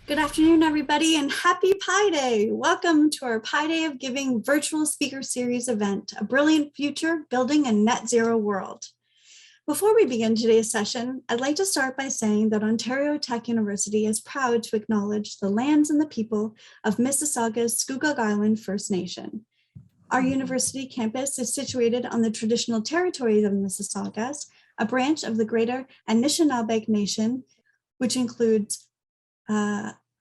Good afternoon, everybody, and happy Pi Day. Welcome to our Pi Day of Giving virtual speaker series event, A Brilliant Future, Building a Net Zero World. Before we begin today's session, I'd like to start by saying that Ontario Tech University is proud to acknowledge the lands and the people of Mississauga's Scugog Island First Nation. Our university campus is situated on the traditional territory of the Mississaugas, a branch of the Greater Anishinaabe Nation, which includes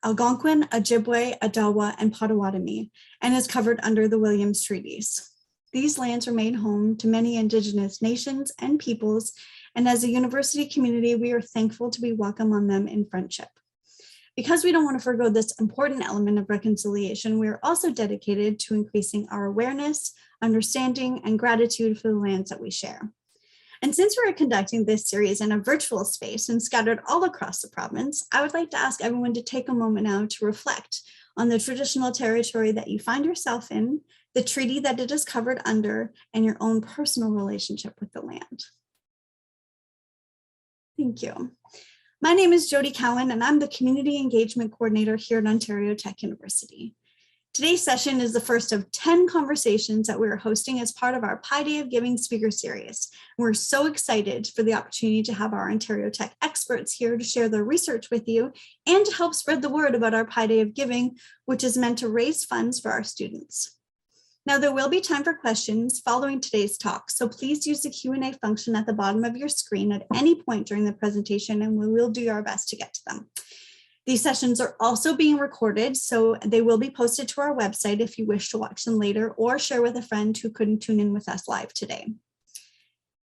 Algonquin, Ojibwe, Odawa, and Potawatomi, and is covered under the Williams Treaties. These lands remain home to many Indigenous nations and peoples, and as a university community, we are thankful to be welcome on them in friendship. Because we don't want to forgo this important element of reconciliation, we are also dedicated to increasing our awareness, understanding, and gratitude for the lands that we share. And since we're conducting this series in a virtual space and scattered all across the province, I would like to ask everyone to take a moment now to reflect on the traditional territory that you find yourself in, the treaty that it is covered under, and your own personal relationship with the land. Thank you. My name is Jody Cowan, and I'm the Community Engagement Coordinator here at Ontario Tech University. Today's session is the first of 10 conversations that we're hosting as part of our Pi Day of Giving speaker series. We're so excited for the opportunity to have our Ontario Tech experts here to share their research with you and to help spread the word about our Pi Day of Giving, which is meant to raise funds for our students. Now, there will be time for questions following today's talk, so please use the Q&A function at the bottom of your screen at any point during the presentation, and we will do our best to get to them. These sessions are also being recorded, so they will be posted to our website if you wish to watch them later or share with a friend who couldn't tune in with us live today.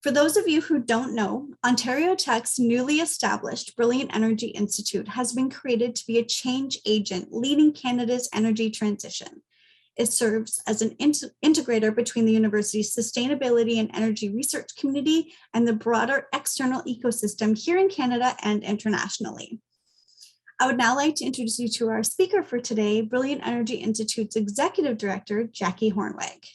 For those of you who don't know, Ontario Tech's newly established Brilliant Energy Institute has been created to be a change agent leading Canada's energy transition. It serves as an integrator between the university's sustainability and energy research community and the broader external ecosystem here in Canada and internationally. I would now like to introduce you to our speaker for today, Brilliant Energy Institute's Executive Director, Jackie Hornweg.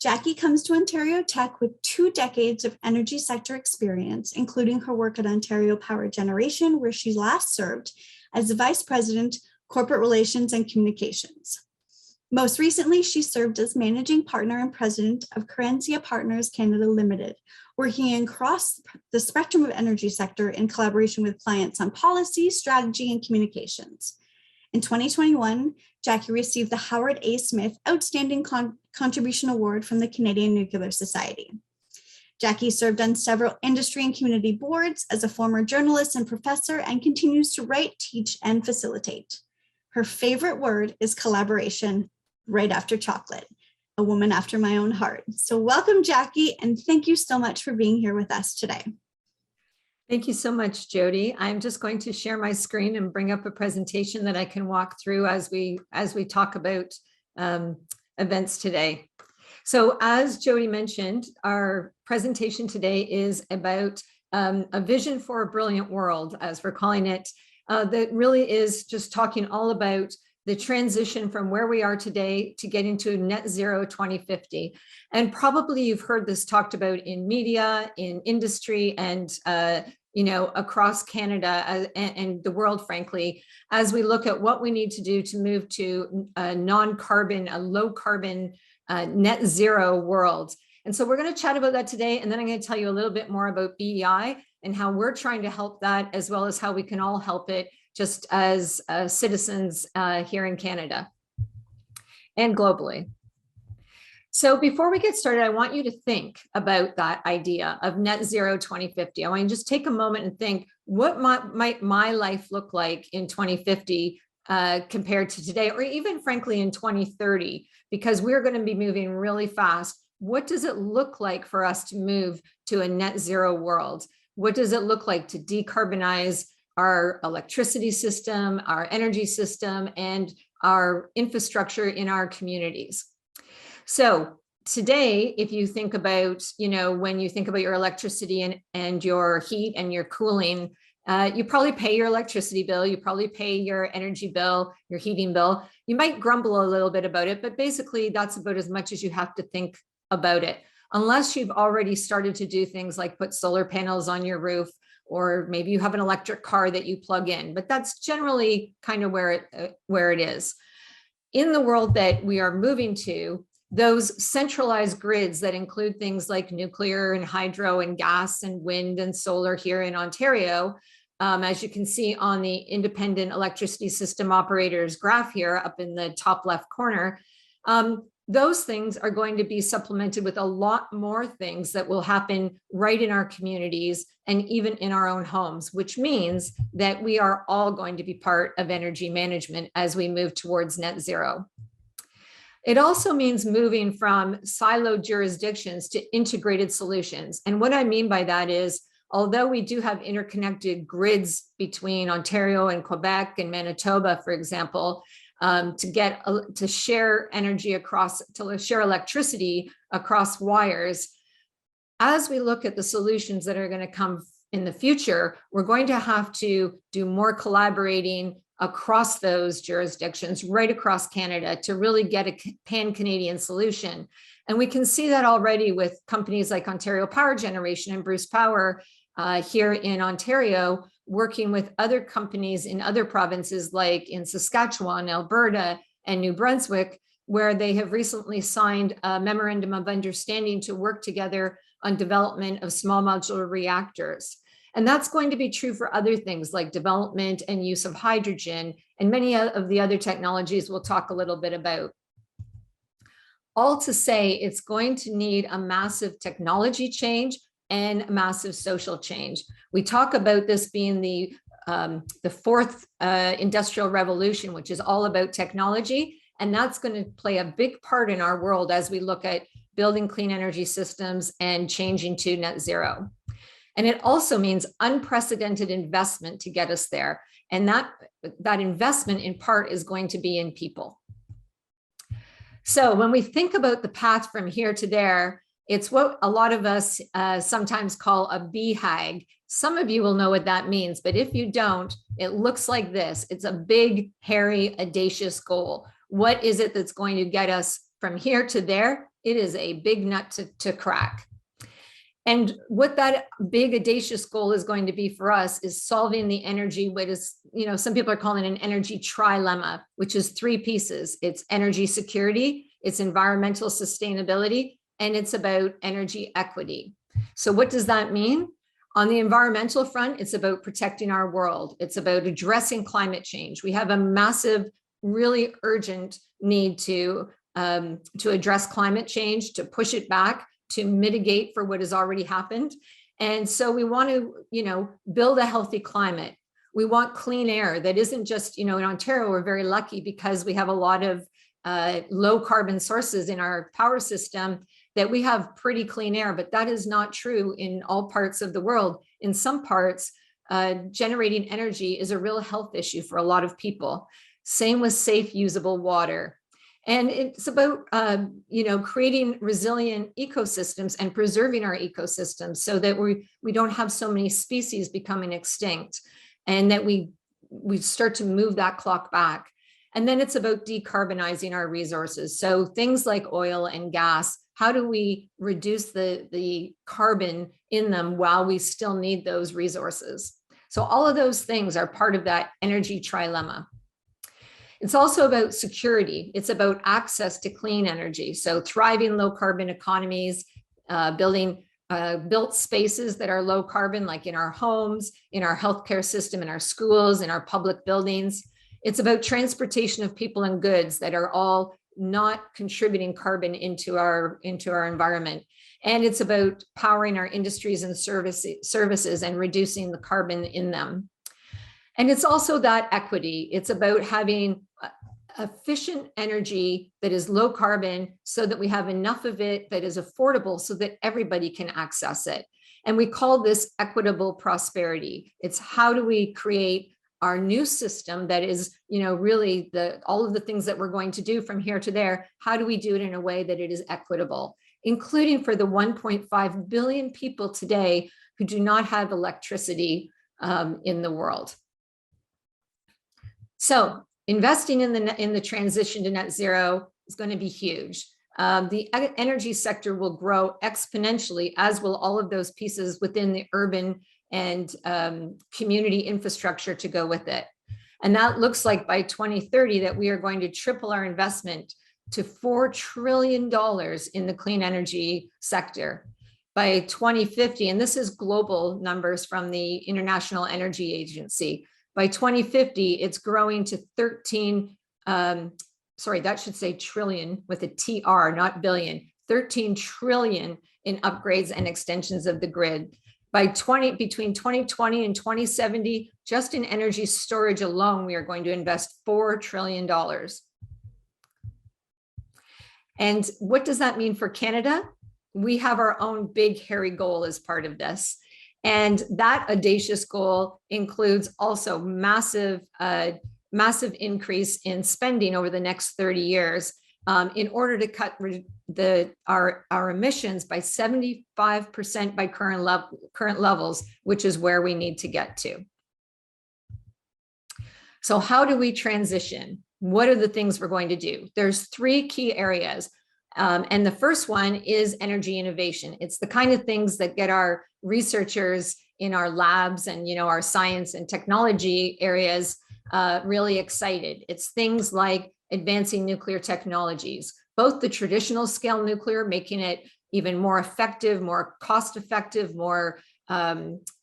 Jackie comes to Ontario Tech with 2 decades of energy sector experience, including her work at Ontario Power Generation, where she last served as the Vice President, Corporate Relations and Communications. Most recently, she served as Managing Partner and President of Corensia Partners Canada Limited, working across the spectrum of energy sector in collaboration with clients on policy, strategy, and communications. In 2021, Jackie received the Howard A. Smith Outstanding Contribution Award from the Canadian Nuclear Society. Jackie served on several industry and community boards as a former journalist and professor and continues to write, teach, and facilitate. Her favorite word is collaboration, right after chocolate. A woman after my own heart. So welcome, Jackie, and thank you so much for being here with us today. Thank you so much, Jody. I'm just going to share my screen and bring up a presentation that I can walk through as we talk about events today. So as Jody mentioned, our presentation today is about a vision for a brilliant world, as we're calling it, that really is just talking all about the transition from where we are today to getting to net zero 2050. And probably you've heard this talked about in media, in industry, and across Canada and the world, frankly, as we look at what we need to do to move to a non-carbon, a low carbon net zero world. And so we're going to chat about that today. And then I'm going to tell you a little bit more about BEI and how we're trying to help that, as well as how we can all help it just as citizens here in Canada and globally. So before we get started, I want you to think about that idea of net zero 2050. I want you to just take a moment and think, what might my life look like in 2050 compared to today, or even frankly in 2030, because we're going to be moving really fast. What does it look like for us to move to a net zero world? What does it look like to decarbonize our electricity system, our energy system, and our infrastructure in our communities? So today, if you think about, when you think about your electricity and your heat and your cooling, you probably pay your electricity bill, you probably pay your energy bill, your heating bill. You might grumble a little bit about it, but basically that's about as much as you have to think about it. unless you've already started to do things like put solar panels on your roof, or maybe you have an electric car that you plug in, but that's generally kind of where it is. In the world that we are moving to, those centralized grids that include things like nuclear and hydro and gas and wind and solar here in Ontario, as you can see on the independent electricity system operators graph here up in the top left corner, those things are going to be supplemented with a lot more things that will happen right in our communities and even in our own homes, which means that we are all going to be part of energy management as we move towards net zero. It also means moving from siloed jurisdictions to integrated solutions. And what I mean by that is, although we do have interconnected grids between Ontario and Quebec and Manitoba, for example, to share energy across, to share electricity across wires, as we look at the solutions that are going to come in the future, we're going to have to do more collaborating across those jurisdictions, right across Canada, to really get a pan-Canadian solution. And we can see that already with companies like Ontario Power Generation and Bruce Power here in Ontario, working with other companies in other provinces like in Saskatchewan, Alberta, and New Brunswick, where they have recently signed a memorandum of understanding to work together on development of small modular reactors. And that's going to be true for other things like development and use of hydrogen and many of the other technologies we'll talk a little bit about. All to say, it's going to need a massive technology change and a massive social change. We talk about this being the fourth industrial revolution, which is all about technology. And that's going to play a big part in our world as we look at building clean energy systems and changing to net zero. And it also means unprecedented investment to get us there. And that investment in part is going to be in people. So when we think about the path from here to there, it's what a lot of us sometimes call a BHAG. Some of you will know what that means, but if you don't, it looks like this. It's a big, hairy, audacious goal. What is it that's going to get us from here to there? It is a big nut to crack. And what that big audacious goal is going to be for us is solving the energy, what is, some people are calling it an energy trilemma, which is three pieces. It's energy security, it's environmental sustainability, and it's about energy equity. So what does that mean? On the environmental front, it's about protecting our world. It's about addressing climate change. We have a massive, really urgent need to address climate change, to push it back, to mitigate for what has already happened. And so we want to, build a healthy climate. We want clean air that isn't just, in Ontario, we're very lucky because we have a lot of low carbon sources in our power system that we have pretty clean air, but that is not true in all parts of the world. In some parts, generating energy is a real health issue for a lot of people. Same with safe, usable water. And it's about, creating resilient ecosystems and preserving our ecosystems so that we don't have so many species becoming extinct, and that we start to move that clock back. And then it's about decarbonizing our resources. So things like oil and gas, how do we reduce the carbon in them while we still need those resources? So all of those things are part of that energy trilemma. It's also about security. It's about access to clean energy. So thriving low carbon economies, building built spaces that are low carbon, like in our homes, in our healthcare system, in our schools, in our public buildings. It's about transportation of people and goods that are all not contributing carbon into our environment. And it's about powering our industries and services and reducing the carbon in them. And it's also that equity. It's about having efficient energy that is low carbon so that we have enough of it that is affordable so that everybody can access it. And we call this equitable prosperity. It's how do we create our new system that is, really all of the things that we're going to do from here to there. How do we do it in a way that it is equitable, including for the 1.5 billion people today who do not have electricity in the world? So investing in the transition to net zero is going to be huge. the energy sector will grow exponentially, as will all of those pieces within the urban and community infrastructure to go with it. And that looks like by 2030 that we are going to triple our investment to $4 trillion in the clean energy sector. By 2050, and this is global numbers from the International Energy Agency, by 2050, it's growing to 13, sorry, that should say trillion with a TR, not billion, 13 trillion in upgrades and extensions of the grid. Between 2020 and 2070, just in energy storage alone, we are going to invest $4 trillion. And what does that mean for Canada? We have our own big, hairy goal as part of this. And that audacious goal includes also massive increase in spending over the next 30 years in order to cut our emissions by 75% by current levels, which is where we need to get to. So how do we transition? What are the things we're going to do? There's 3 key areas. And the first one is energy innovation. It's the kind of things that get our researchers in our labs and our science and technology areas really excited. It's things like advancing nuclear technologies, both the traditional scale nuclear, making it even more effective, more cost effective, more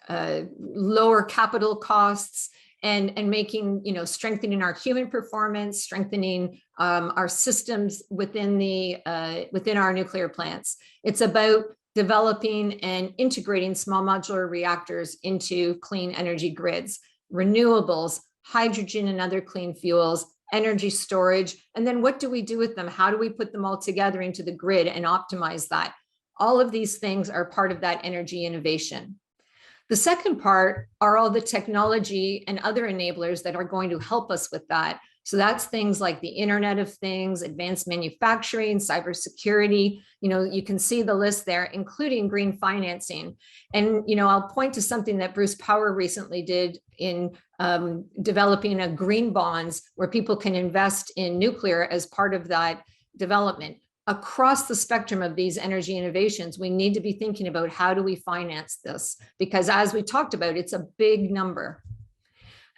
lower capital costs, and making, strengthening our human performance, strengthening our systems within our nuclear plants. It's about developing and integrating small modular reactors into clean energy grids, renewables, hydrogen and other clean fuels, energy storage, and then what do we do with them? How do we put them all together into the grid and optimize that? All of these things are part of that energy innovation. The second part are all the technology and other enablers that are going to help us with that. So that's things like the Internet of Things, advanced manufacturing, cybersecurity. You can see the list there, including green financing. And, I'll point to something that Bruce Power recently did in developing a green bonds where people can invest in nuclear as part of that development. Across the spectrum of these energy innovations, we need to be thinking about how do we finance this? Because as we talked about, it's a big number.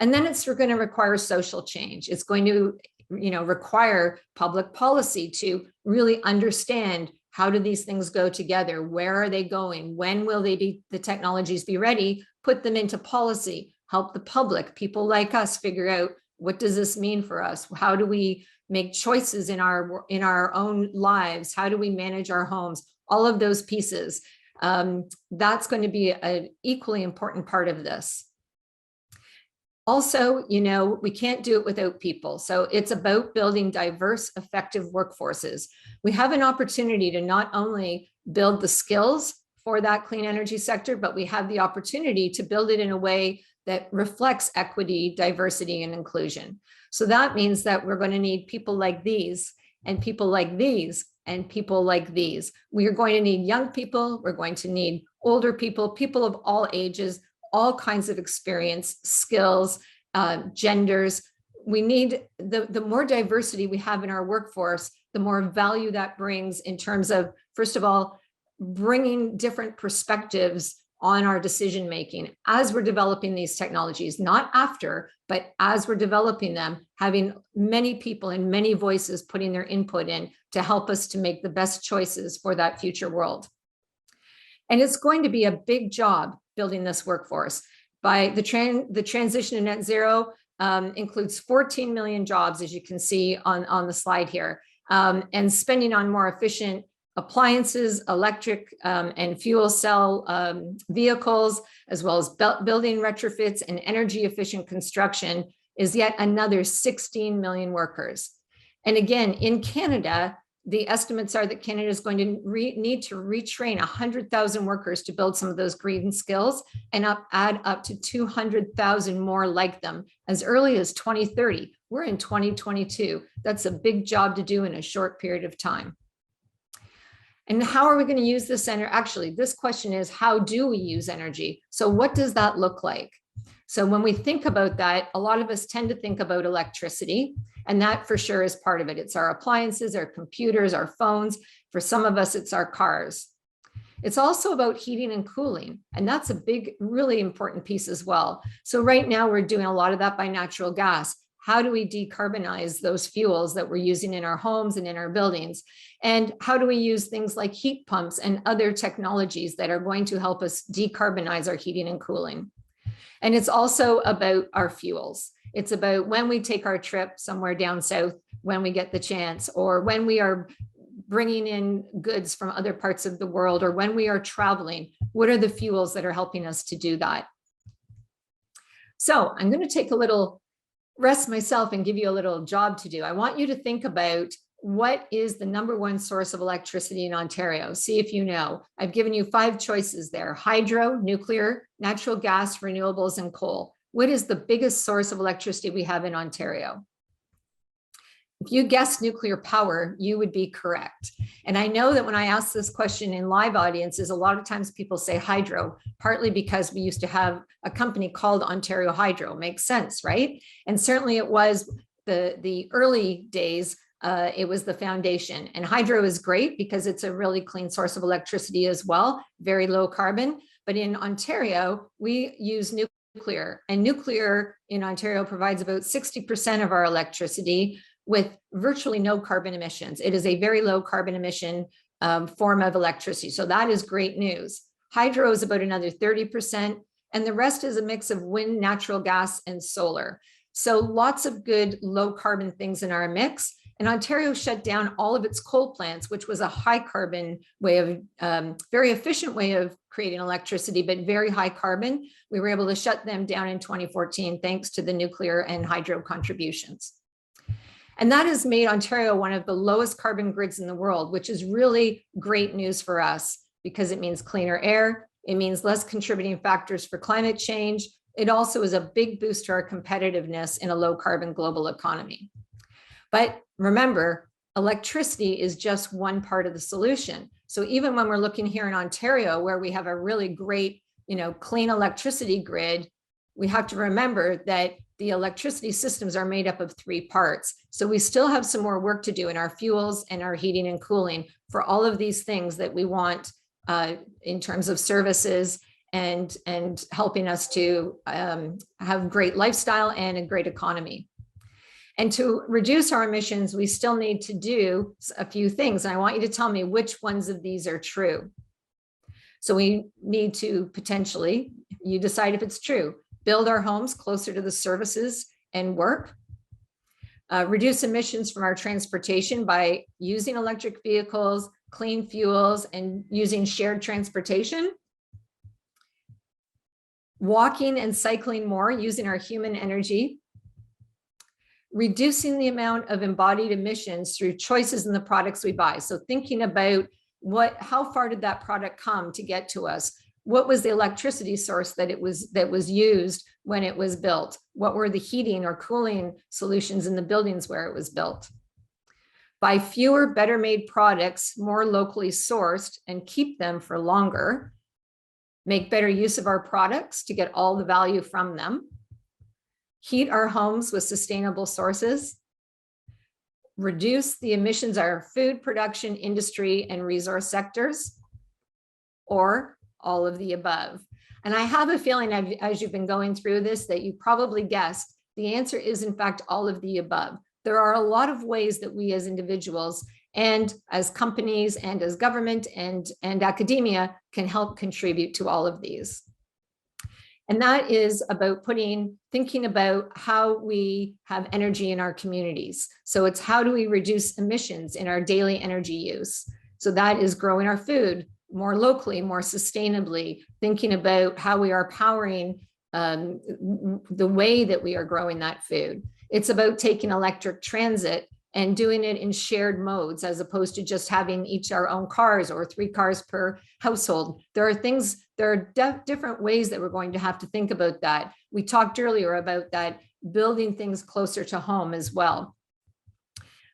And then we're going to require social change. It's going to, require public policy to really understand how do these things go together? Where are they going? When will the technologies be ready? Put them into policy, help the public, people like us figure out what does this mean for us? How do we make choices in our own lives? How do we manage our homes? All of those pieces. That's going to be an equally important part of this. Also, we can't do it without people. So it's about building diverse, effective workforces. We have an opportunity to not only build the skills for that clean energy sector, but we have the opportunity to build it in a way that reflects equity, diversity, and inclusion. So that means that we're going to need people like these, and people like these, and people like these. We are going to need young people. We're going to need older people, people of all ages, all kinds of experience, skills, genders. We need the more diversity we have in our workforce, the more value that brings in terms of, first of all, bringing different perspectives on our decision making as we're developing these technologies, not after, but as we're developing them, having many people and many voices putting their input in to help us to make the best choices for that future world. And it's going to be a big job building this workforce. By the transition to net zero includes 14 million jobs, as you can see on the slide here, and spending on more efficient appliances, electric and fuel cell vehicles, as well as building retrofits and energy efficient construction is yet another 16 million workers. And again, in Canada, the estimates are that Canada is going to need to retrain 100,000 workers to build some of those green skills and add up to 200,000 more like them as early as 2030. We're in 2022. That's a big job to do in a short period of time. And how are we going to use this energy? Actually, this question is, how do we use energy? So what does that look like? So when we think about that, a lot of us tend to think about electricity, and that for sure is part of it. It's our appliances, our computers, our phones. For some of us, it's our cars. It's also about heating and cooling, and that's a big, really important piece as well. So right now we're doing a lot of that by natural gas. How do we decarbonize those fuels that we're using in our homes and in our buildings? And how do we use things like heat pumps and other technologies that are going to help us decarbonize our heating and cooling? And it's also about our fuels. It's about when we take our trip somewhere down south, when we get the chance, or when we are bringing in goods from other parts of the world, or when we are traveling, what are the fuels that are helping us to do that? So I'm going to take a little rest myself and give you a little job to do. I want you to think about what is the #1 source of electricity in Ontario. See if you know. I've given you 5 choices there: hydro, nuclear, natural gas, renewables, and coal. What is the biggest source of electricity we have in Ontario? If you guessed nuclear power, you would be correct. And I know that when I ask this question in live audiences, a lot of times people say hydro, partly because we used to have a company called Ontario Hydro. Makes sense, right? And certainly it was the early days, it was the foundation. And hydro is great because it's a really clean source of electricity as well, very low carbon. But in Ontario, we use nuclear, and nuclear in Ontario provides about 60% of our electricity, with virtually no carbon emissions. It is a very low carbon emission form of electricity. So that is great news. Hydro is about another 30%, and the rest is a mix of wind, natural gas, and solar. So lots of good low carbon things in our mix. And Ontario shut down all of its coal plants, which was a high carbon way of, very efficient way of creating electricity, but very high carbon. We were able to shut them down in 2014, thanks to the nuclear and hydro contributions. And that has made Ontario one of the lowest carbon grids in the world, which is really great news for us because it means cleaner air, it means less contributing factors for climate change. It also is a big boost to our competitiveness in a low carbon global economy. But remember, electricity is just one part of the solution. So even when we're looking here in Ontario, where we have a really great, clean electricity grid, we have to remember that the electricity systems are made up of 3 parts. So we still have some more work to do in our fuels and our heating and cooling for all of these things that we want in terms of services and helping us to have great lifestyle and a great economy. And to reduce our emissions, we still need to do a few things. And I want you to tell me which ones of these are true. So we need to potentially, you decide if it's true, build our homes closer to the services and work, reduce emissions from our transportation by using electric vehicles, clean fuels, and using shared transportation, walking and cycling more using our human energy, reducing the amount of embodied emissions through choices in the products we buy. So thinking about how far did that product come to get to us? What was the electricity source that was used when it was built? What were the heating or cooling solutions in the buildings where it was built? Buy fewer, better made products, more locally sourced, and keep them for longer. Make better use of our products to get all the value from them. Heat our homes with sustainable sources. Reduce the emissions of our food production, industry, and resource sectors, or all of the above. And I have a feeling as you've been going through this that you probably guessed the answer is in fact all of the above. There are a lot of ways that we as individuals and as companies and as government and academia can help contribute to all of these. And that is about thinking about how we have energy in our communities. So it's how do we reduce emissions in our daily energy use? So that is growing our food more locally, more sustainably, thinking about how we are powering the way that we are growing that food. It's about taking electric transit and doing it in shared modes as opposed to just having each our own cars or 3 cars per household. There are different ways that we're going to have to think about that. We talked earlier about that, building things closer to home as well.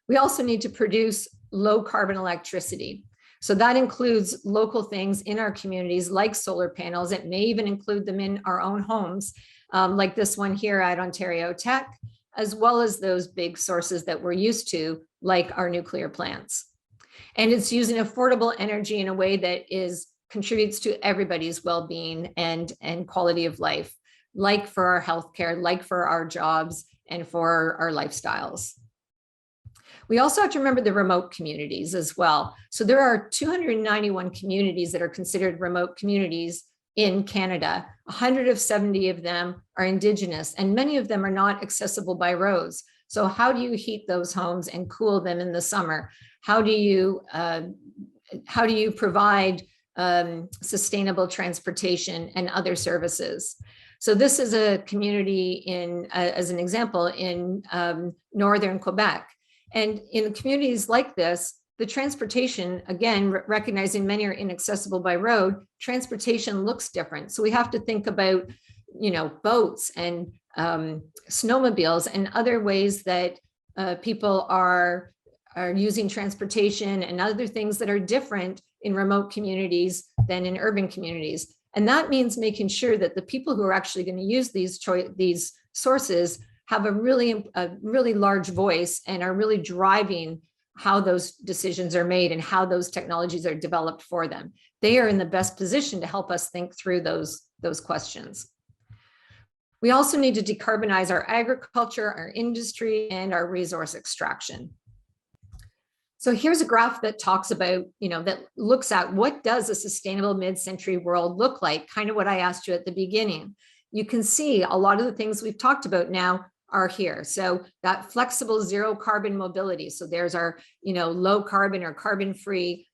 We also need to produce low carbon electricity. So that includes local things in our communities like solar panels. It may even include them in our own homes, like this one here at Ontario Tech, as well as those big sources that we're used to, like our nuclear plants. And it's using affordable energy in a way that contributes to everybody's well-being and quality of life, like for our healthcare, like for our jobs, and for our lifestyles. We also have to remember the remote communities as well. So there are 291 communities that are considered remote communities in Canada. 170 of them are Indigenous, and many of them are not accessible by roads. So how do you heat those homes and cool them in the summer? How do you provide sustainable transportation and other services? So this is a community as an example, in northern Quebec. And in communities like this, the transportation, again, recognizing many are inaccessible by road, transportation looks different. So we have to think about, boats and snowmobiles and other ways that people are using transportation and other things that are different in remote communities than in urban communities. And that means making sure that the people who are actually going to use these sources have a really large voice and are really driving how those decisions are made and how those technologies are developed for them. They are in the best position to help us think through those questions. We also need to decarbonize our agriculture, our industry, and our resource extraction. So here's a graph that talks about, that looks at what does a sustainable mid-century world look like, kind of what I asked you at the beginning. You can see a lot of the things we've talked about now are here. So that flexible zero carbon mobility. So there's our, low carbon or carbon free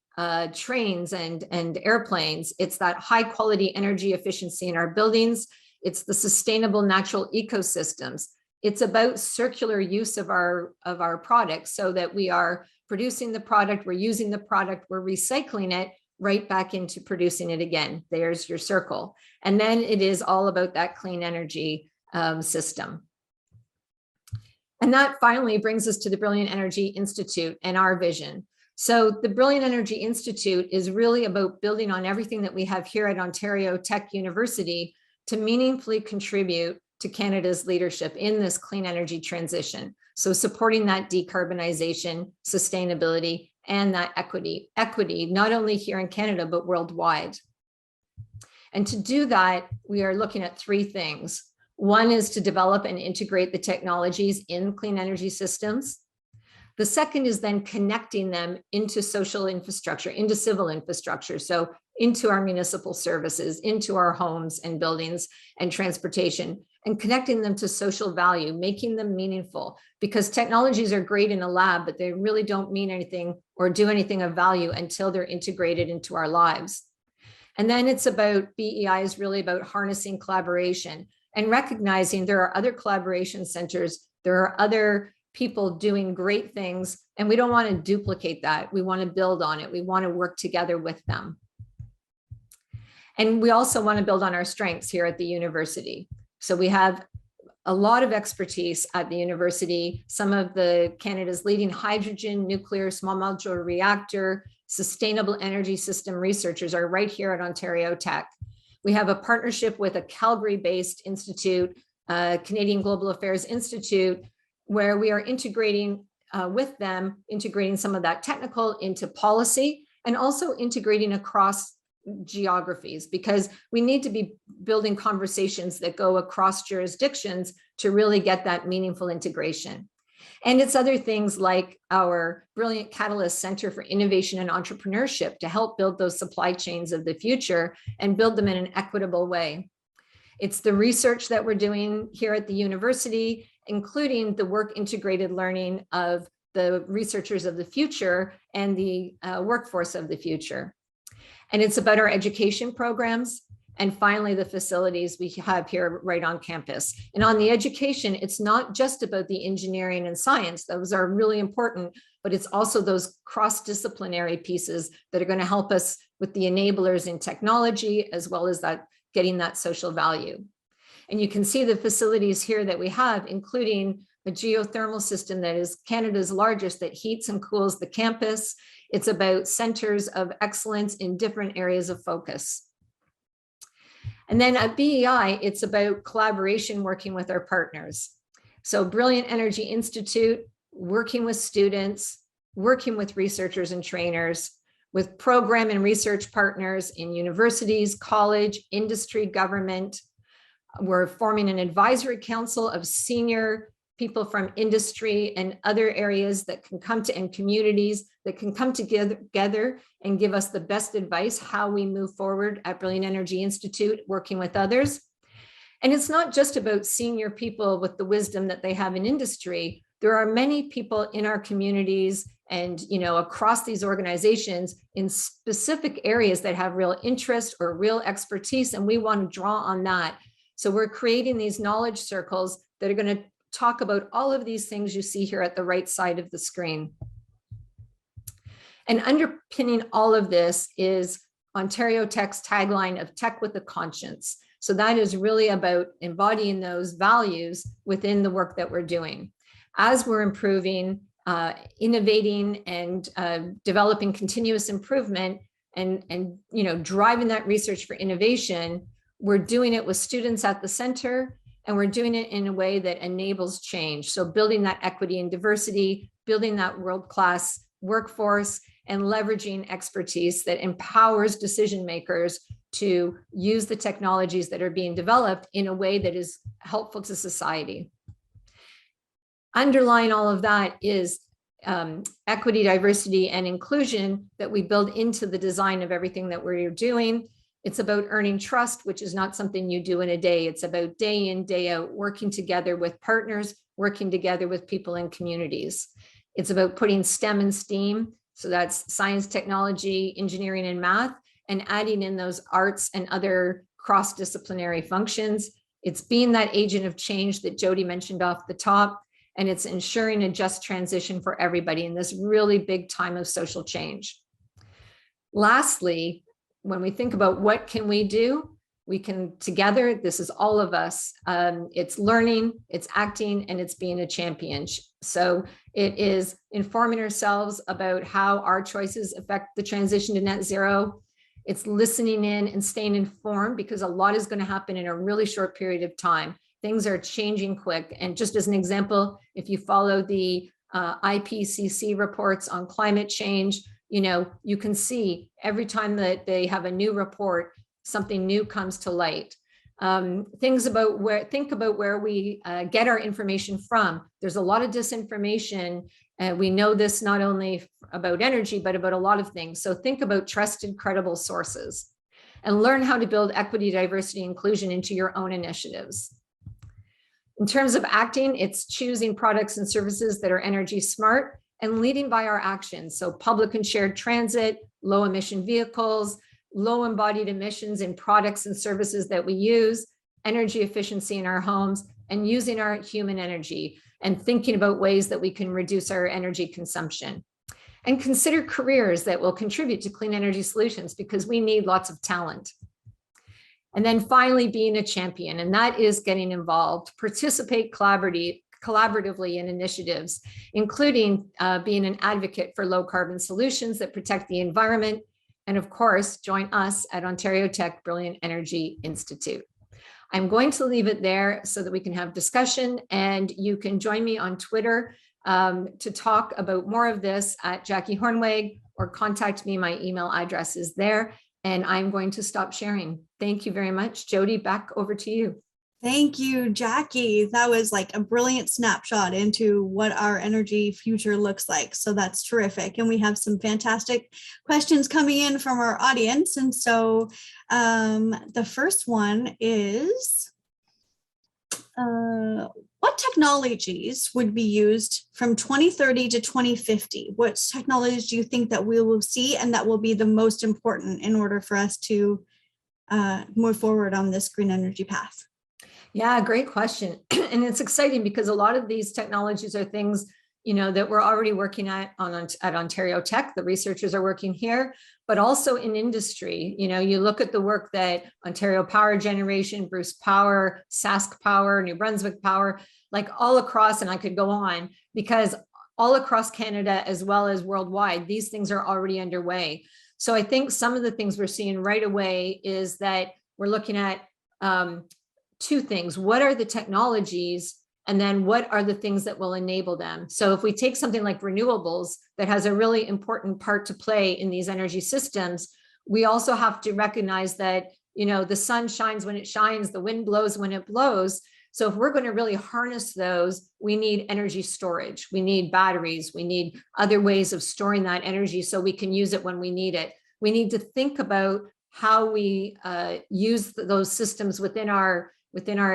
trains and airplanes. It's that high quality energy efficiency in our buildings. It's the sustainable natural ecosystems. It's about circular use of our products so that we are producing the product, we're using the product, we're recycling it right back into producing it again. There's your circle. And then it is all about that clean energy system. And that finally brings us to the Brilliant Energy Institute and our vision. So the Brilliant Energy Institute is really about building on everything that we have here at Ontario Tech University to meaningfully contribute to Canada's leadership in this clean energy transition. So supporting that decarbonization, sustainability, and that equity, not only here in Canada, but worldwide. And to do that, we are looking at three things. One is to develop and integrate the technologies in clean energy systems. The second is then connecting them into social infrastructure, into civil infrastructure. So into our municipal services, into our homes and buildings and transportation, and connecting them to social value, making them meaningful, because technologies are great in a lab, but they really don't mean anything or do anything of value until they're integrated into our lives. And then it's about, BEI is really about harnessing collaboration and recognizing there are other collaboration centers, there are other people doing great things, and we don't want to duplicate that. We want to build on it. We want to work together with them. And we also want to build on our strengths here at the university. So we have a lot of expertise at the university. Some of Canada's leading hydrogen, nuclear, small modular reactor, sustainable energy system researchers are right here at Ontario Tech. We have a partnership with a Calgary-based institute, Canadian Global Affairs Institute, where we are integrating with them, integrating some of that technical into policy and also integrating across geographies, because we need to be building conversations that go across jurisdictions to really get that meaningful integration. And it's other things like our Brilliant Catalyst Center for Innovation and Entrepreneurship to help build those supply chains of the future and build them in an equitable way. It's the research that we're doing here at the university, including the work integrated learning of the researchers of the future and the workforce of the future. And it's about our education programs. And finally, the facilities we have here right on campus. And on the education, it's not just about the engineering and science. Those are really important, but it's also those cross-disciplinary pieces that are going to help us with the enablers in technology, as well as that getting that social value. And you can see the facilities here that we have, including a geothermal system that is Canada's largest, that heats and cools the campus. It's about centers of excellence in different areas of focus. And then at BEI, it's about collaboration, working with our partners. So Brilliant Energy Institute, working with students, working with researchers and trainers, with program and research partners in universities, college, industry, government. We're forming an advisory council of senior people from industry and other areas that can come to, and communities that can come together and give us the best advice how we move forward at Brilliant Energy Institute, working with others. And it's not just about senior people with the wisdom that they have in industry. There are many people in our communities and, you know, across these organizations in specific areas that have real interest or real expertise, and we want to draw on that. So we're creating these knowledge circles that are going to talk about all of these things you see here at the right side of the screen. And underpinning all of this is Ontario Tech's tagline of Tech with a Conscience. So that is really about embodying those values within the work that we're doing. As we're improving, innovating, and developing continuous improvement, and you know, driving that research for innovation, we're doing it with students at the center, and we're doing it in a way that enables change. So building that equity and diversity, building that world-class workforce, and leveraging expertise that empowers decision makers to use the technologies that are being developed in a way that is helpful to society. Underlying all of that is equity, diversity, and inclusion that we build into the design of everything that we're doing. It's about earning trust, which is not something you do in a day. It's about day in, day out, working together with partners, working together with people in communities. It's about putting STEM and STEAM, so that's science, technology, engineering, and math, and adding in those arts and other cross-disciplinary functions. It's being that agent of change that Jody mentioned off the top, and it's ensuring a just transition for everybody in this really big time of social change. Lastly, when we think about what can we do, we can together, this is all of us. It's learning, it's acting, and it's being a champion. So it is informing ourselves about how our choices affect the transition to net zero. It's listening in and staying informed, because a lot is going to happen in a really short period of time. Things are changing quick. And just as an example, if you follow the IPCC reports on climate change, you know, you can see every time that they have a new report, something new comes to light. Think about where we get our information from. There's a lot of disinformation. We know this not only about energy, but about a lot of things. So think about trusted, credible sources, and learn how to build equity, diversity, inclusion into your own initiatives. In terms of acting, it's choosing products and services that are energy smart and leading by our actions. So public and shared transit, low emission vehicles, low embodied emissions in products and services that we use, energy efficiency in our homes, and using our human energy, and thinking about ways that we can reduce our energy consumption. And consider careers that will contribute to clean energy solutions, because we need lots of talent. And then finally, being a champion, and that is getting involved, participate collaboratively in initiatives, including being an advocate for low carbon solutions that protect the environment. And of course, join us at Ontario Tech Brilliant Energy Institute. I'm going to leave it there so that we can have discussion, and you can join me on Twitter to talk about more of this at Jackie Hornweg, or contact me. My email address is there, and I'm going to stop sharing. Thank you very much. Jody, back over to you. Thank you, Jackie. That was like a brilliant snapshot into what our energy future looks like. So that's terrific. And we have some fantastic questions coming in from our audience. And so the first one is, what technologies would be used from 2030 to 2050? What technologies do you think that we will see and that will be the most important in order for us to move forward on this green energy path? Yeah, great question. And it's exciting because a lot of these technologies are things, that we're already working at Ontario Tech. The researchers are working here, but also in industry. You look at the work that Ontario Power Generation, Bruce Power, Sask Power, New Brunswick Power, like all across, and I could go on, because all across Canada as well as worldwide, these things are already underway. So I think some of the things we're seeing right away is that we're looking at two things. What are the technologies? And then what are the things that will enable them? So if we take something like renewables that has a really important part to play in these energy systems, we also have to recognize that, the sun shines when it shines, the wind blows when it blows. So if we're going to really harness those, we need energy storage. We need batteries. We need other ways of storing that energy so we can use it when we need it. We need to think about how we use those systems within our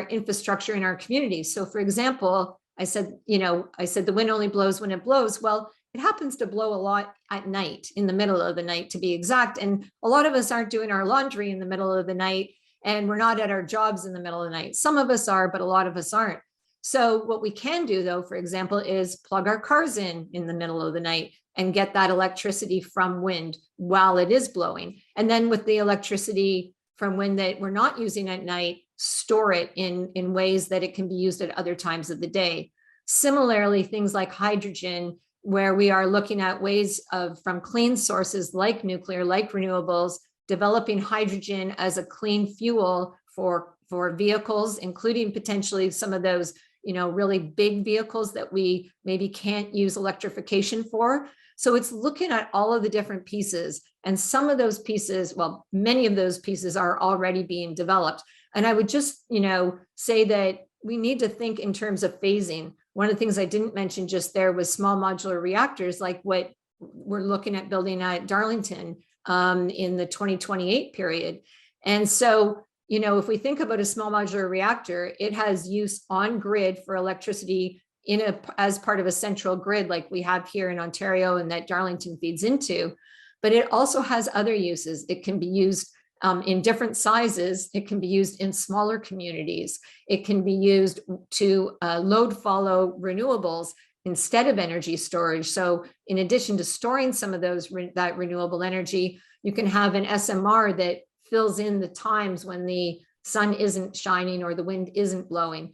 infrastructure in our communities. So for example, I said the wind only blows when it blows. Well, it happens to blow a lot at night, in the middle of the night to be exact. And a lot of us aren't doing our laundry in the middle of the night, and we're not at our jobs in the middle of the night. Some of us are, but a lot of us aren't. So what we can do though, for example, is plug our cars in the middle of the night and get that electricity from wind while it is blowing. And then with the electricity from wind that we're not using at night, store it in ways that it can be used at other times of the day. Similarly, things like hydrogen, where we are looking at ways from clean sources like nuclear, like renewables, developing hydrogen as a clean fuel for vehicles, including potentially some of those, really big vehicles that we maybe can't use electrification for. So it's looking at all of the different pieces, and some of those pieces, well, many of those pieces are already being developed. And I would just, say that we need to think in terms of phasing. One of the things I didn't mention just there was small modular reactors, like what we're looking at building at Darlington in the 2028 period. And so, if we think about a small modular reactor, it has use on grid for electricity as part of a central grid like we have here in Ontario and that Darlington feeds into. But it also has other uses. It can be used in different sizes. It can be used in smaller communities. It can be used to load follow renewables instead of energy storage. So in addition to storing some of that renewable energy, you can have an SMR that fills in the times when the sun isn't shining or the wind isn't blowing.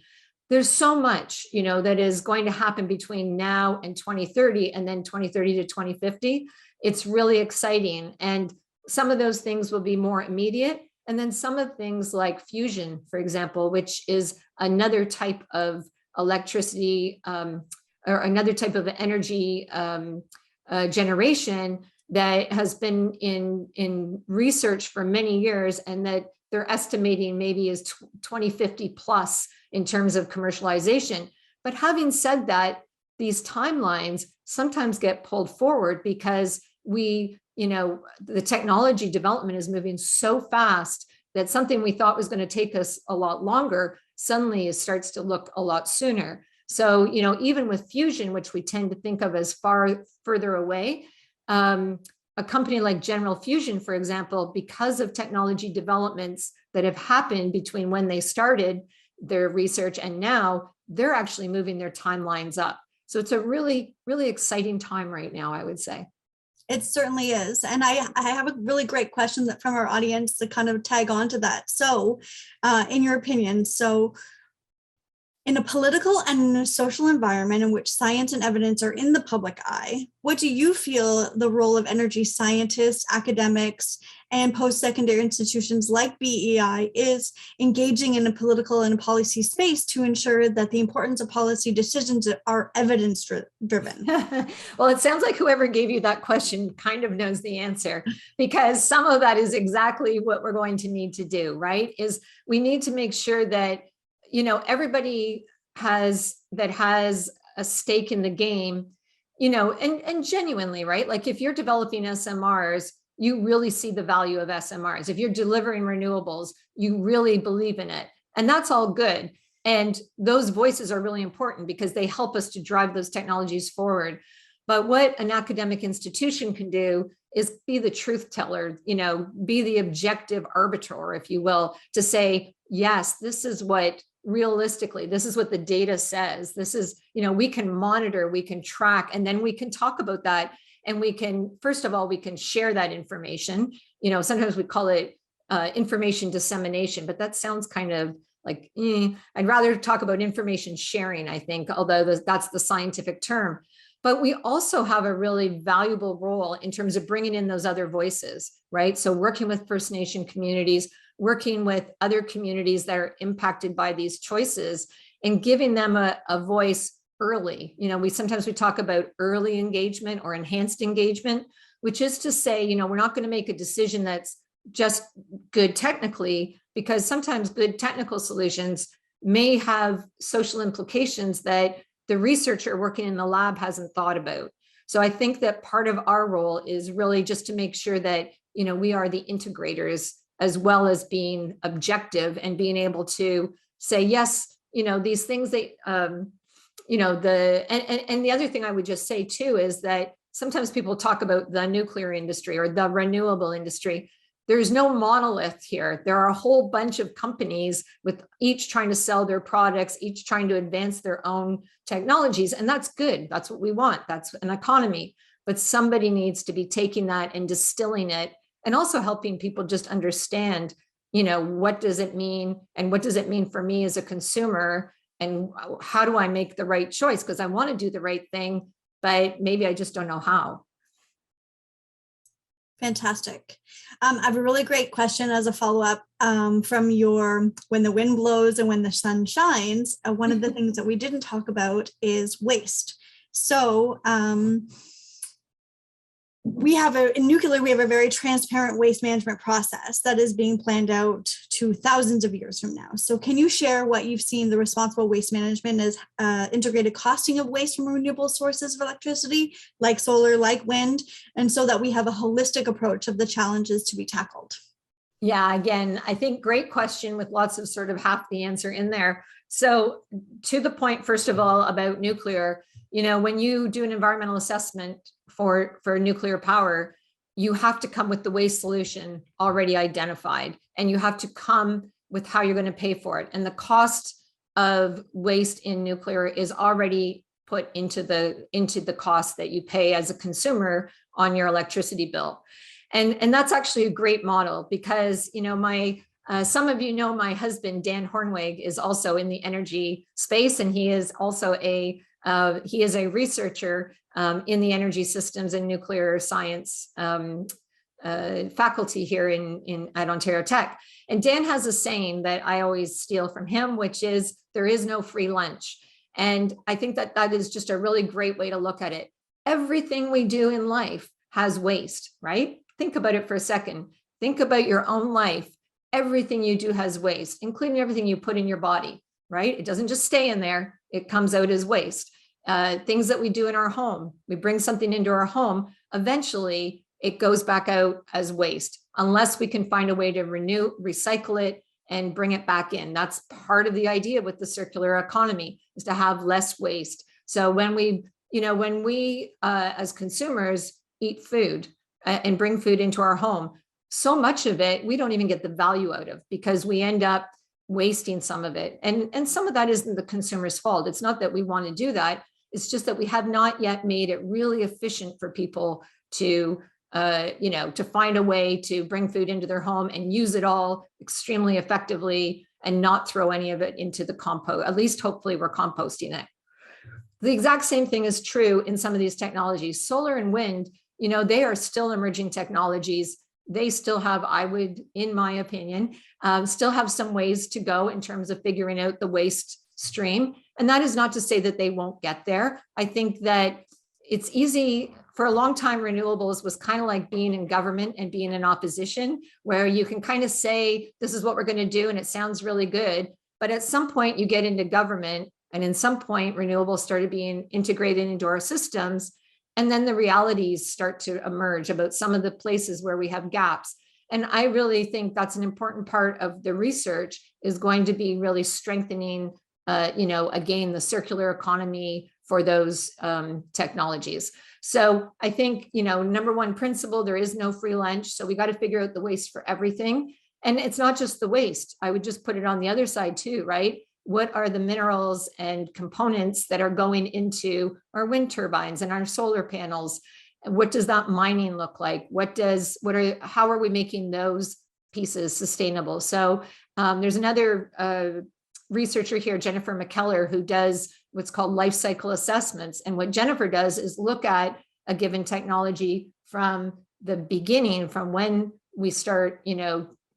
There's so much, that is going to happen between now and 2030 and then 2030 to 2050. It's really exciting. And some of those things will be more immediate. And then some of things like fusion, for example, which is another type of electricity or another type of energy generation that has been in research for many years, and that they're estimating maybe is 2050 plus in terms of commercialization. But having said that, these timelines sometimes get pulled forward because the technology development is moving so fast that something we thought was going to take us a lot longer suddenly starts to look a lot sooner. So, even with fusion, which we tend to think of as further away, a company like General Fusion, for example, because of technology developments that have happened between when they started their research and now, they're actually moving their timelines up. So it's a really, really exciting time right now, I would say. It certainly is. And I have a really great question from our audience to kind of tag on to that. So in your opinion, in a political and social environment in which science and evidence are in the public eye, what do you feel the role of energy scientists, academics, and post-secondary institutions like BEI is engaging in a political and a policy space to ensure that the importance of policy decisions are evidence-driven? Well, it sounds like whoever gave you that question kind of knows the answer, because some of that is exactly what we're going to need to do, right? Is we need to make sure that everybody has a stake in the game, and genuinely, right? Like if you're developing SMRs, you really see the value of SMRs. If you're delivering renewables, you really believe in it. And that's all good. And those voices are really important because they help us to drive those technologies forward. But what an academic institution can do is be the truth teller, be the objective arbiter, if you will, to say, yes, this is what realistically, this is what the data says. This is, we can monitor, we can track, and then we can talk about that. And we can, first of all, we can share that information. Sometimes we call it information dissemination, but that sounds kind of like, I'd rather talk about information sharing, I think, although that's the scientific term. But we also have a really valuable role in terms of bringing in those other voices, right? So working with First Nation communities, working with other communities that are impacted by these choices and giving them a voice early. We talk about early engagement or enhanced engagement, which is to say, we're not going to make a decision that's just good technically, because sometimes good technical solutions may have social implications that the researcher working in the lab hasn't thought about. So I think that part of our role is really just to make sure that, we are the integrators as well as being objective and being able to say, yes, these things that, and the other thing I would just say too, is that sometimes people talk about the nuclear industry or the renewable industry. There's no monolith here. There are a whole bunch of companies with each trying to sell their products, each trying to advance their own technologies. And that's good. That's what we want. That's an economy. But somebody needs to be taking that and distilling it and also helping people just understand, what does it mean? And what does it mean for me as a consumer? And how do I make the right choice? Because I want to do the right thing, but maybe I just don't know how. Fantastic. I have a really great question as a follow-up from your when the wind blows and when the sun shines. One of the things that we didn't talk about is waste. So in nuclear, we have a very transparent waste management process that is being planned out to thousands of years from now. So can you share what you've seen the responsible waste management as integrated costing of waste from renewable sources of electricity, like solar, like wind, and so that we have a holistic approach of the challenges to be tackled? Yeah, again, I think great question with lots of sort of half the answer in there. So to the point, first of all, about nuclear, when you do an environmental assessment for nuclear power, you have to come with the waste solution already identified, and you have to come with how you're going to pay for it. And the cost of waste in nuclear is already put into the cost that you pay as a consumer on your electricity bill. And that's actually a great model because, some of you know my husband, Dan Hornweg, is also in the energy space, and he is also a researcher in the energy systems and nuclear science faculty here at Ontario Tech. And Dan has a saying that I always steal from him, which is, there is no free lunch. And I think that is just a really great way to look at it. Everything we do in life has waste, right? Think about it for a second. Think about your own life. Everything you do has waste, including everything you put in your body, right? It doesn't just stay in there. It comes out as waste. Things that we do in our home, we bring something into our home, eventually it goes back out as waste, unless we can find a way to recycle it and bring it back in. That's part of the idea with the circular economy, is to have less waste. So when we as consumers eat food and bring food into our home, so much of it, we don't even get the value out of, because we end up wasting some of it. And some of that isn't the consumer's fault. It's not that we want to do that. It's just that we have not yet made it really efficient for people to find a way to bring food into their home and use it all extremely effectively and not throw any of it into the compost. At least hopefully we're composting it. The exact same thing is true in some of these technologies. Solar and wind, they are still emerging technologies. They still have, I would, in my opinion, still have some ways to go in terms of figuring out the waste stream. And that is not to say that they won't get there. I think that it's easy. For a long time, renewables was kind of like being in government and being in opposition, where you can kind of say, this is what we're going to do, and it sounds really good. But at some point you get into government, and in some point renewables started being integrated into our systems. And then the realities start to emerge about some of the places where we have gaps. And I really think that's an important part of the research, is going to be really strengthening, again, the circular economy for those technologies. So I think, number one principle, there is no free lunch. So we got to figure out the waste for everything. And it's not just the waste. I would just put it on the other side too, right? what are the minerals and components that are going into our wind turbines and our solar panels? And what does that mining look like? How are we making those pieces sustainable? So there's another researcher here, Jennifer McKellar, who does what's called life cycle assessments. And what Jennifer does is look at a given technology from the beginning, from when we start,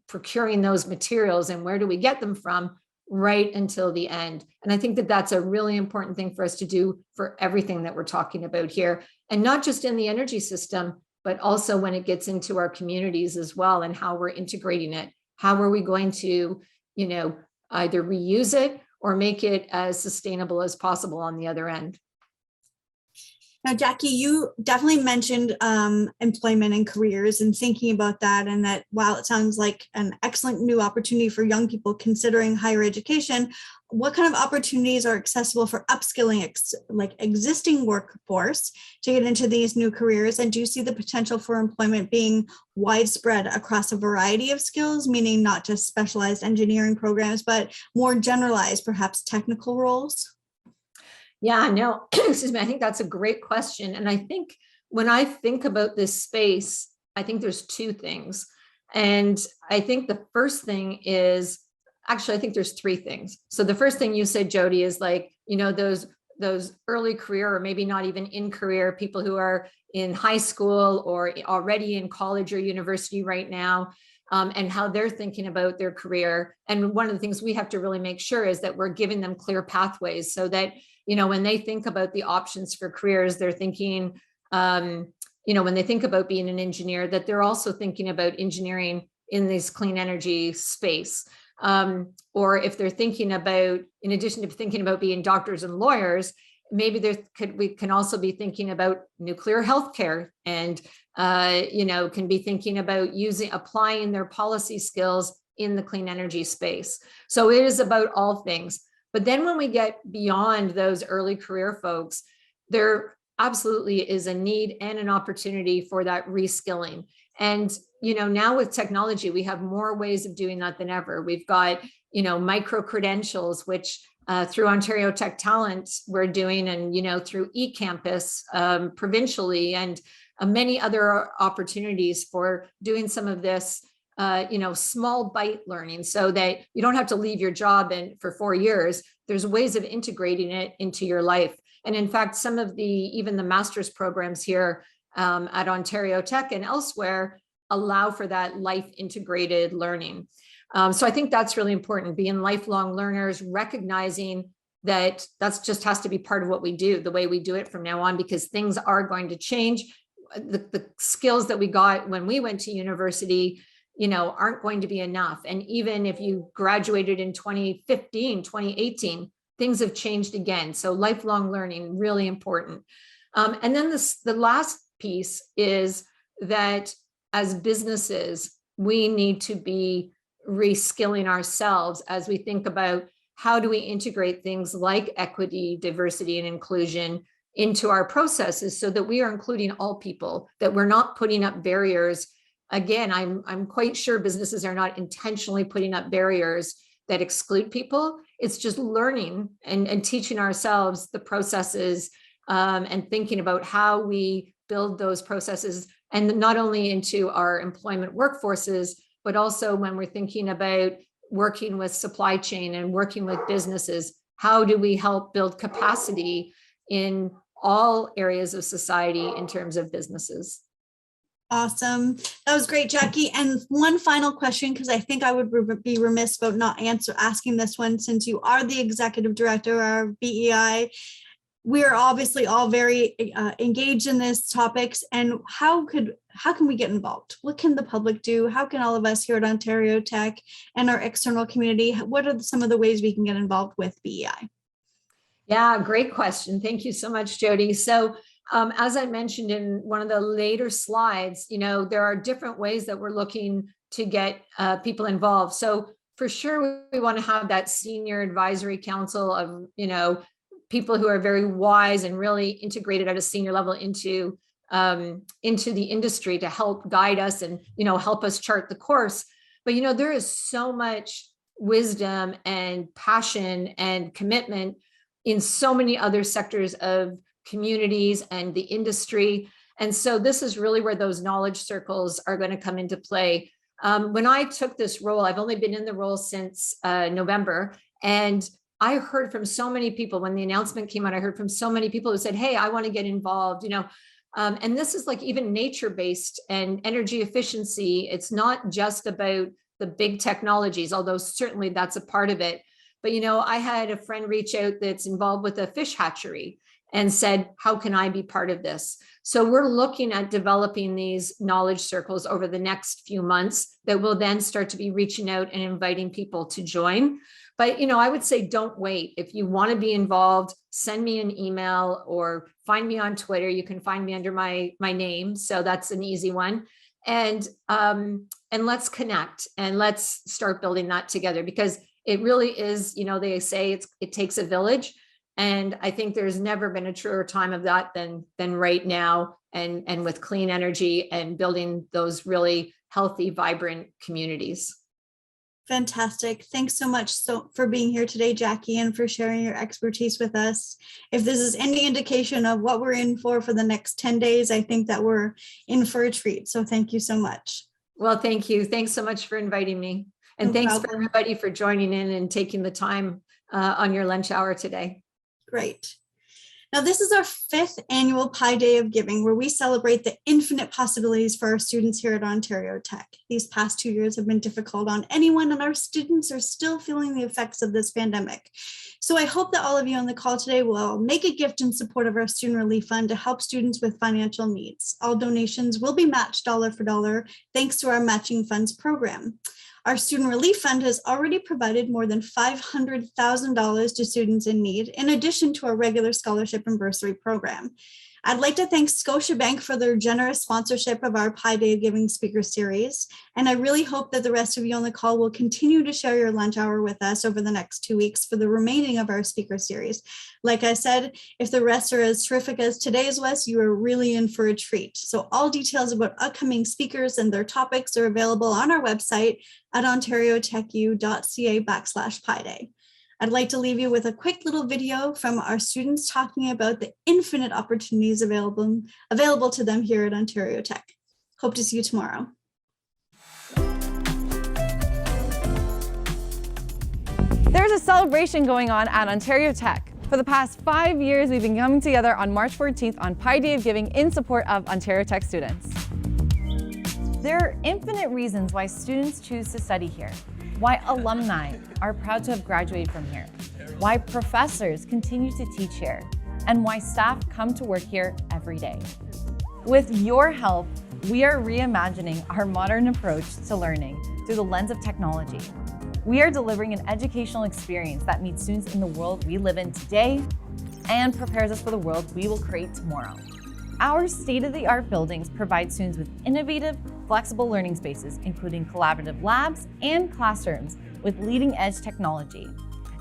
procuring those materials and where do we get them from, right until the end. And I think that that's a really important thing for us to do for everything that we're talking about here. And not just in the energy system, but also when it gets into our communities as well, and how we're integrating it. How are we going to, either reuse it or make it as sustainable as possible on the other end? Now, Jackie, you definitely mentioned employment and careers and thinking about that, and that while it sounds like an excellent new opportunity for young people considering higher education, what kind of opportunities are accessible for upskilling like existing workforce to get into these new careers? And do you see the potential for employment being widespread across a variety of skills, meaning not just specialized engineering programs, but more generalized, perhaps technical roles? Yeah, no, excuse me. I think that's a great question. And I think when I think about this space, I think there's two things. And I think the first thing is, actually, I think there's three things. So the first thing you said, Jody, is like, those early career, or maybe not even in career, people who are in high school or already in college or university right now, and how they're thinking about their career. And one of the things we have to really make sure is that we're giving them clear pathways so that, when they think about the options for careers, they're thinking, when they think about being an engineer, that they're also thinking about engineering in this clean energy space. Or if they're thinking about, in addition to thinking about being doctors and lawyers, maybe we can also be thinking about nuclear healthcare, and can be thinking about applying their policy skills in the clean energy space. So it is about all things. But then when we get beyond those early career folks, there absolutely is a need and an opportunity for that reskilling. And now with technology, we have more ways of doing that than ever. We've got micro credentials, which through Ontario Tech Talent we're doing, and through eCampus provincially, and many other opportunities for doing some of this small bite learning, so that you don't have to leave your job for 4 years. There's ways of integrating it into your life. And in fact, some of even the master's programs here at Ontario Tech and elsewhere allow for that life integrated learning. So I think that's really important, being lifelong learners, recognizing that just has to be part of what we do, the way we do it from now on, because things are going to change. The skills that we got when we went to university, aren't going to be enough. And even if you graduated in 2015, 2018, things have changed again. So lifelong learning, really important. And then the last piece is that as businesses, we need to be reskilling ourselves as we think about how do we integrate things like equity, diversity, and inclusion into our processes so that we are including all people, that we're not putting up barriers. Again, I'm quite sure businesses are not intentionally putting up barriers that exclude people. It's just learning and teaching ourselves the processes, and thinking about how we build those processes, and not only into our employment workforces, but also when we're thinking about working with supply chain and working with businesses, how do we help build capacity in all areas of society in terms of businesses? Awesome. That was great, Jackie. And one final question, because I think I would be remiss about not asking this one, since you are the executive director of BEI. We are obviously all very engaged in these topics. And how can we get involved? What can the public do? How can all of us here at Ontario Tech and our external community, what are some of the ways we can get involved with BEI? Yeah, great question. Thank you so much, Jody. So as I mentioned in one of the later slides, there are different ways that we're looking to get people involved. So for sure, we want to have that senior advisory council of, people who are very wise and really integrated at a senior level into the industry to help guide us and, help us chart the course. But, there is so much wisdom and passion and commitment in so many other sectors of communities and the industry. And so this is really where those knowledge circles are going to come into play. When I took this role, I've only been in the role since November, and I heard from so many people when the announcement came out. I heard from so many people who said, hey, I want to get involved, and this is like even nature-based and energy efficiency. It's not just about the big technologies, although certainly that's a part of it. But, I had a friend reach out that's involved with a fish hatchery and said, how can I be part of this? So we're looking at developing these knowledge circles over the next few months that will then start to be reaching out and inviting people to join. But, I would say don't wait. If you want to be involved, send me an email or find me on Twitter. You can find me under my name. So that's an easy one. And let's connect and let's start building that together, because it really is, they say it takes a village. And I think there's never been a truer time of that than right now, and with clean energy and building those really healthy, vibrant communities. Fantastic. Thanks so much for being here today, Jackie, and for sharing your expertise with us. If this is any indication of what we're in for the next 10 days, I think that we're in for a treat. So thank you so much. Well, thank you. Thanks so much for inviting me. And No thanks problem. for everybody for joining in and taking the time on your lunch hour today. Great. Now, this is our 5th annual Pi Day of Giving, where we celebrate the infinite possibilities for our students here at Ontario Tech. These past 2 years have been difficult on anyone, and our students are still feeling the effects of this pandemic. So I hope that all of you on the call today will make a gift in support of our Student Relief Fund to help students with financial needs. All donations will be matched dollar for dollar, thanks to our Matching Funds program. Our Student Relief Fund has already provided more than $500,000 to students in need, in addition to our regular scholarship and bursary program. I'd like to thank Scotiabank for their generous sponsorship of our Pi Day of Giving speaker series. And I really hope that the rest of you on the call will continue to share your lunch hour with us over the next 2 weeks for the remaining of our speaker series. Like I said, if the rest are as terrific as today's was, you are really in for a treat. So all details about upcoming speakers and their topics are available on our website at ontariotechu.ca/Pi Day. I'd like to leave you with a quick little video from our students talking about the infinite opportunities available to them here at Ontario Tech. Hope to see you tomorrow. There's a celebration going on at Ontario Tech. For the past 5 years, we've been coming together on March 14th on Pi Day of Giving in support of Ontario Tech students. There are infinite reasons why students choose to study here, why alumni are proud to have graduated from here, why professors continue to teach here, and why staff come to work here every day. With your help, we are reimagining our modern approach to learning through the lens of technology. We are delivering an educational experience that meets students in the world we live in today and prepares us for the world we will create tomorrow. Our state-of-the-art buildings provide students with innovative, flexible learning spaces, including collaborative labs and classrooms with leading-edge technology.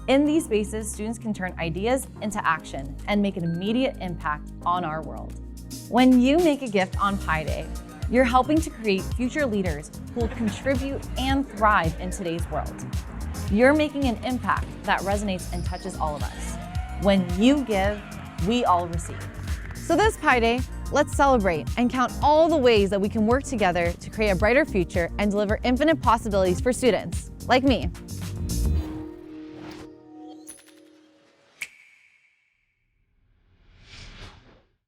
In these spaces, students can turn ideas into action and make an immediate impact on our world. When you make a gift on Pi Day, you're helping to create future leaders who will contribute and thrive in today's world. You're making an impact that resonates and touches all of us. When you give, we all receive. So this Pi Day, let's celebrate and count all the ways that we can work together to create a brighter future and deliver infinite possibilities for students like me.